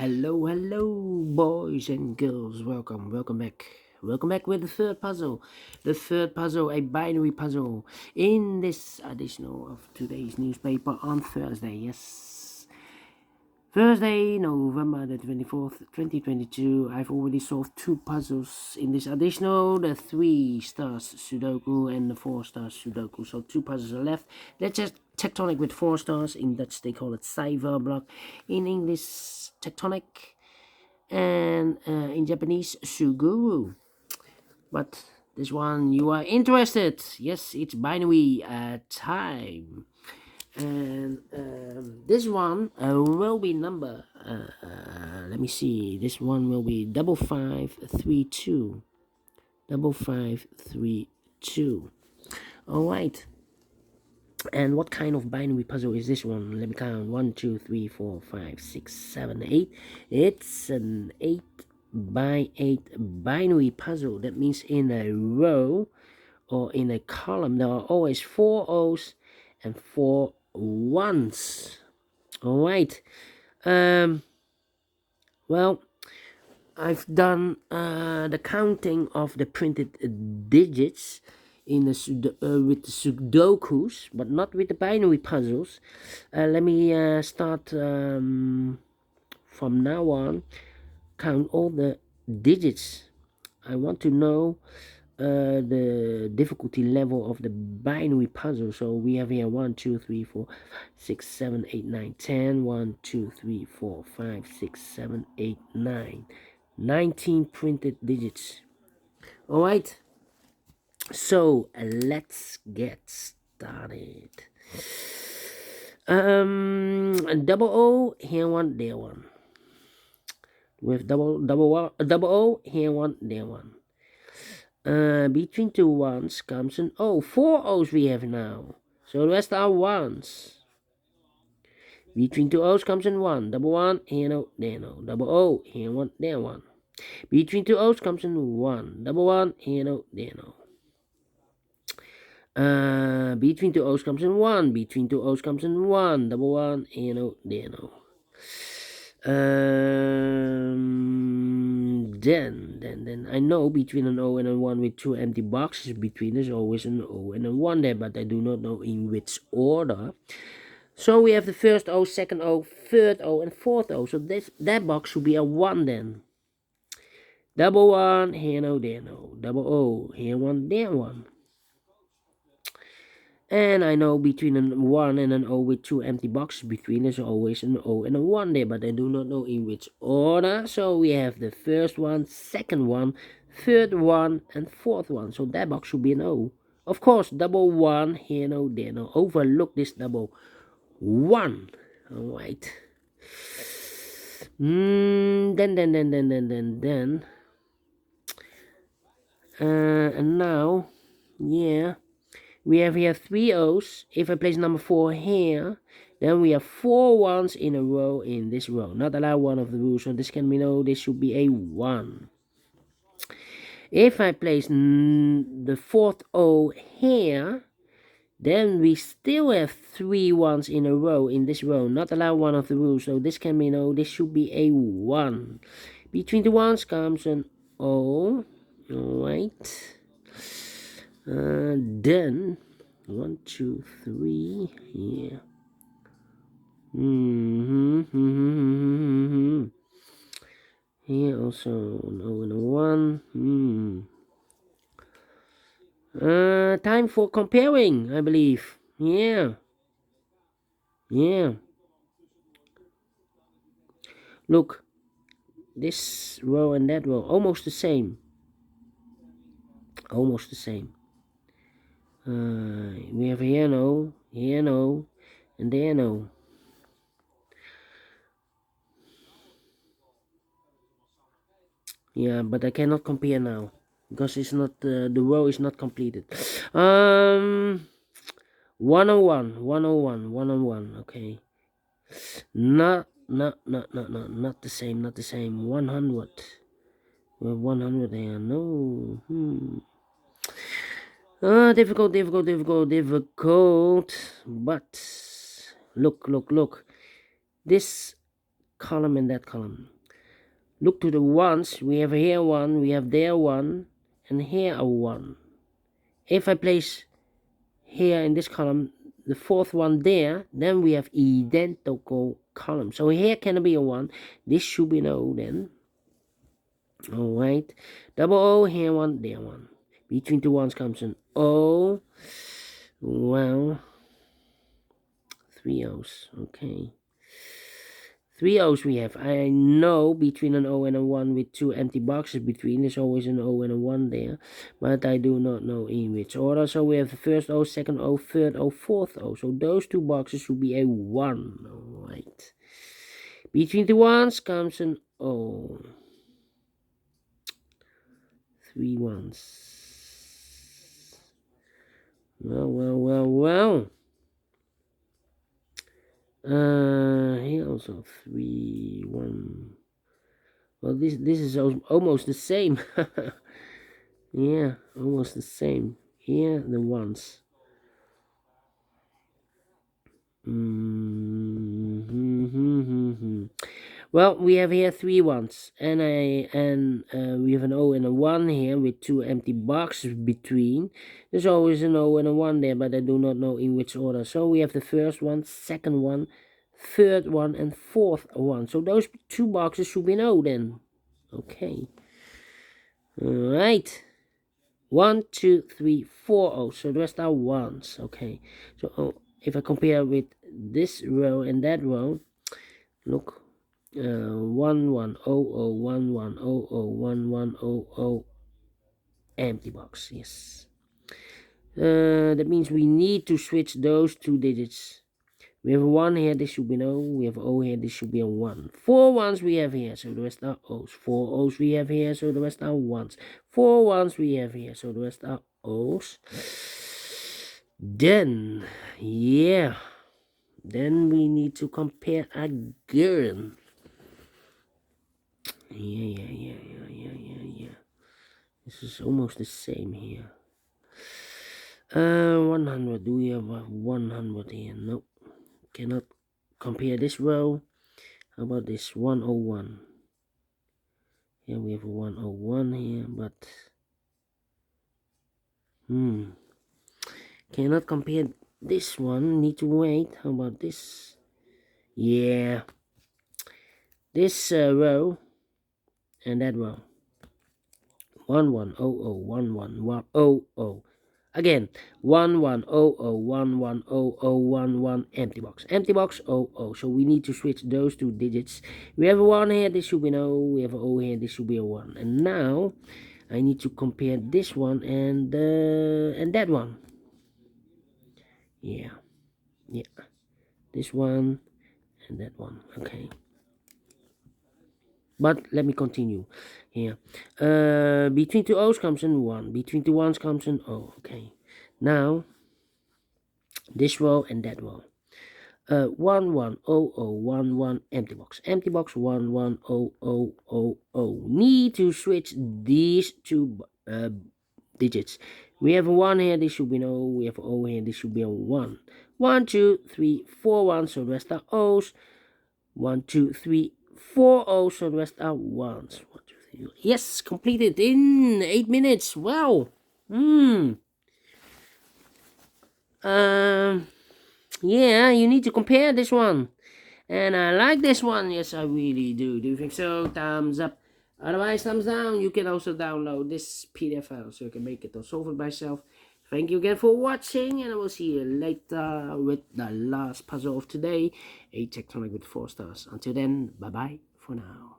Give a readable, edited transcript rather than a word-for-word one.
Hello, boys and girls. Welcome back. Welcome back with the third puzzle. The third puzzle, a binary puzzle. In this edition of today's newspaper on Thursday, yes. Thursday, November the 24th, 2022. I've already solved two puzzles in this additional, the 3 stars Sudoku and the 4 stars Sudoku. So 2 puzzles are left. Let's just tectonic with 4 stars. In Dutch they call it cipher block. In English, tectonic. And in Japanese, suguru. But this one you are interested. Yes, it's binary time. And this one will be number let me see, this one will be 5532. 5532. All right. And what kind of binary puzzle is this one? Let me count. 1 2 3 4 5 6 7 8. It's an 8 by 8 binary puzzle. That means in a row or in a column there are always 4 O's and 4 1s. All right. Well, I've done the counting of the printed digits in the with the Sudokus, but not with the binary puzzles. Let me start from now on. Count all the digits. I want to know the difficulty level of the binary puzzle. So we have here 1 2 3 4 6 7 8 9 10. 1 2 3 4 5 6 7 8 9. 19 printed digits. All right. So let's get started. Double O, here one, there one. With double O, here one, there one. Between 2 ones comes an O. 4 O's we have now. So the rest are ones. Between 2 O's comes an 1. Double 1, here no, there no. Double O, here 1, there 1. Between 2 O's comes an 1. Double 1, here no, there no. Between 2 O's comes in 1. Between 2 O's comes in 1. Double 1, here no, there no. Then I know between an O and a 1 with 2 empty boxes between, there's always an O and a 1 there, but I do not know in which order. So we have the first O, second O, third O, and fourth O. So that box should be a 1 then. Double 1, here no, there no. Double O, here 1, there 1. And I know between a 1 and an O with 2 empty boxes between, there's always an O and a 1 there, but I do not know in which order. So we have the first one, second one, third one, and fourth one. So that box should be an O. Of course, double 1, here no, there no. Overlook this double 1. All right. Then. And now, yeah. We have here 3 O's. If I place number 4 here, then we have 4 ones in a row in this row. Not allowed one of the rules, so this can be no, this should be a 1. If I place the 4th O here, then we still have 3 ones in a row in this row. Not allowed one of the rules, so this can be no, this should be a 1. Between the ones comes an O. Alright. Then 1 2 3 here. Here also an O and a 1. Time for comparing, I believe. Yeah. Look, this row and that row almost the same. We have here no, and there no. Yeah, but I cannot compare now because it's not the row is not completed. 101. Okay, not the same. 100. We have 100 there. No. Difficult. But look. This column and that column. Look to the ones. We have here one, we have there one, and here a one. If I place here in this column the fourth one there, then we have identical columns. So here can be a 1. This should be an O then. Alright. Double O, here one, there one. Between two ones comes an O. Well, 3 O's. Okay. 3 O's we have. I know between an O and a 1 with 2 empty boxes between, there's always an O and a 1 there, but I do not know in which order. So we have the first O, second O, third O, fourth O. So those two boxes should be a 1. Alright. Between the ones comes an O. 3 ones. Well. Here also 3, 1. Well, this is almost the same. Yeah, almost the same. Here the ones. Well, we have here 3 ones, and we have an O and a 1 here with 2 empty boxes between. There's always an O and a 1 there, but I do not know in which order. So we have the first one, second one, third one, and fourth one. So those 2 boxes should be an O then. Okay. Alright. 1, 2, 3, 4 O's. So the rest are ones. Okay. So if I compare with this row and that row, look. 1 1 0 0 1 1 0 0 1 1 0 0 empty box. Yes. That means we need to switch those 2 digits. We have a 1 here, this should be an O. We have O here, this should be a 1. 4 ones we have here, so the rest are O's. 4 O's we have here, so the rest are 1s. 4 ones we have here, so the rest are O's. Then, yeah. Then we need to compare again. Yeah. This is almost the same here. 100. Do we have 100 here? Nope. Cannot compare this row. How about this 101? Here we have a 101 here, but cannot compare this one. Need to wait. How about this? Yeah. This row and that row. 11001110. Again, 1100110011 empty box. Empty box 00. So we need to switch those 2 digits. We have a 1 here, this should be an O. We have an O here, this should be a 1. And now I need to compare this one and that one. Yeah. This one and that one. Okay. But let me continue here. Between 2 O's comes an 1. Between 2 1's comes an O. Okay. Now, this row and that row. 110011 empty box. Empty box 110000. Need to switch these 2 digits. We have a 1 here, this should be an O. We have an O here, this should be a 1. 1, 2, 3, 4 1, so the rest are O's. 1, 2, 3, 4 O's, so the rest are 1s. 1, 2, 3. Yes, completed in 8 minutes. Wow. Yeah, you need to compare this one. And I like this one. Yes, I really do. Do you think so? Thumbs up. Otherwise, thumbs down. You can also download this PDF file so you can make it or solve it by yourself. Thank you again for watching, and I will see you later with the last puzzle of today, a tectonic with 4 stars. Until then, bye bye for now.